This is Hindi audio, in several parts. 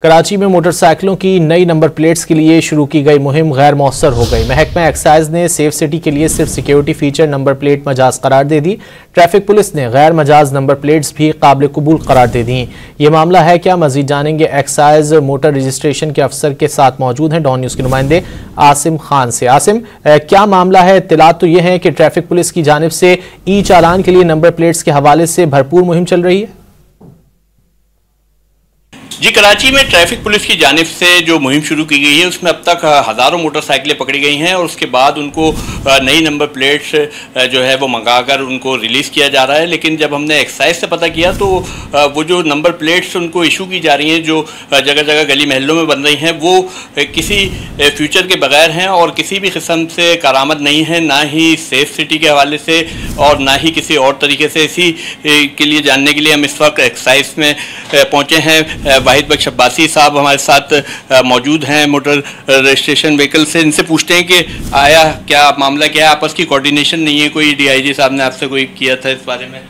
कराची में मोटरसाइकिलों की नई नंबर प्लेट्स के लिए शुरू की गई मुहिम गैर मौसर हो गई। महकमा एक्साइज ने सेफ सिटी के लिए सिर्फ security feature number plate Majaz करार दे दी। ट्रैफिक पुलिस ने गैर मजाज नंबर प्लेट्स भी काबिल कबूल करार दे दी। ये मामला है क्या, मजीद जानेंगे एक्साइज मोटर रजिस्ट्रेशन के अफसर के साथ मौजूद हैं डॉन न्यूज़ के नुमाइंदे आसिम खान से। आसिम, क्या मामला है? इत्तलात तो यह है कि ट्रैफिक पुलिस की जानिब से ई चालान के लिए नंबर प्लेट्स के हवाले से भरपूर मुहिम चल रही है। जी, कराची में ट्रैफिक पुलिस की जानिब से जो मुहिम शुरू की गई है उसमें अब तक हज़ारों मोटरसाइकिलें पकड़ी गई हैं और उसके बाद उनको नई नंबर प्लेट्स जो है वो मंगाकर उनको रिलीज़ किया जा रहा है। लेकिन जब हमने एक्साइज से पता किया तो वो जो नंबर प्लेट्स उनको इशू की जा रही हैं, जो जगह जगह गली महलों में बन रही हैं, वो किसी फ्यूचर के बगैर हैं और किसी भी किस्म से कारामद नहीं है, ना ही सेफ सिटी के हवाले से और ना ही किसी और तरीके से। इसी के लिए जानने के लिए हम इस वक्त एक्साइज में पहुँचे हैं। वाहिद बख्श अब्बासी साहब हमारे साथ मौजूद हैं मोटर रजिस्ट्रेशन व्हीकल से। इनसे पूछते हैं कि आया क्या मामला, क्या है? आपस की कोऑर्डिनेशन नहीं है? कोई डीआईजी साहब ने आपसे कोई किया था इस बारे में?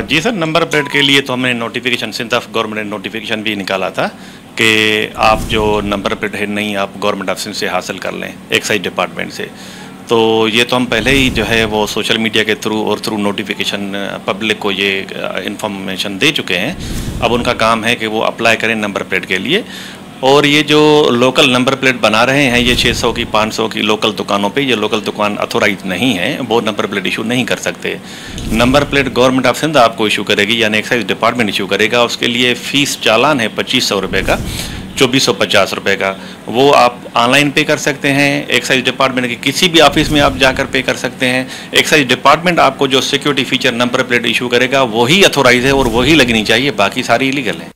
जी सर, नंबर प्लेट के लिए तो हमने नोटिफिकेशन सिंध ऑफ गवर्नमेंट ने नोटिफिकेशन भी निकाला था कि आप जो नंबर प्लेट है नहीं आप गवर्नमेंट ऑफ सिंध से हासिल कर लें, एक्साइज डिपार्टमेंट से। तो ये तो हम पहले ही जो है वो सोशल मीडिया के थ्रू और थ्रू नोटिफिकेशन पब्लिक को ये इन्फॉर्मेशन दे चुके हैं। अब उनका काम है कि वो अप्लाई करें नंबर प्लेट के लिए। और ये जो लोकल नंबर प्लेट बना रहे हैं, ये 600 की 500 की लोकल दुकानों पे, ये लोकल दुकान अथोराइज नहीं है, वो नंबर प्लेट इशू नहीं कर सकते। Number plate government of Sindh आपको इशू करेगी, यानी एक्साइज डिपार्टमेंट इशू करेगा। उसके लिए फ़ीस चालान है 2500 रुपये का, 2450 रुपये का। वो आप ऑनलाइन पे कर सकते हैं, एक्साइज डिपार्टमेंट के किसी भी ऑफिस में आप जाकर पे कर सकते हैं। एक्साइज डिपार्टमेंट आपको जो security feature number plate issue करेगा वही अथोराइज है और वही लगनी चाहिए, बाकी सारी इलीगल है।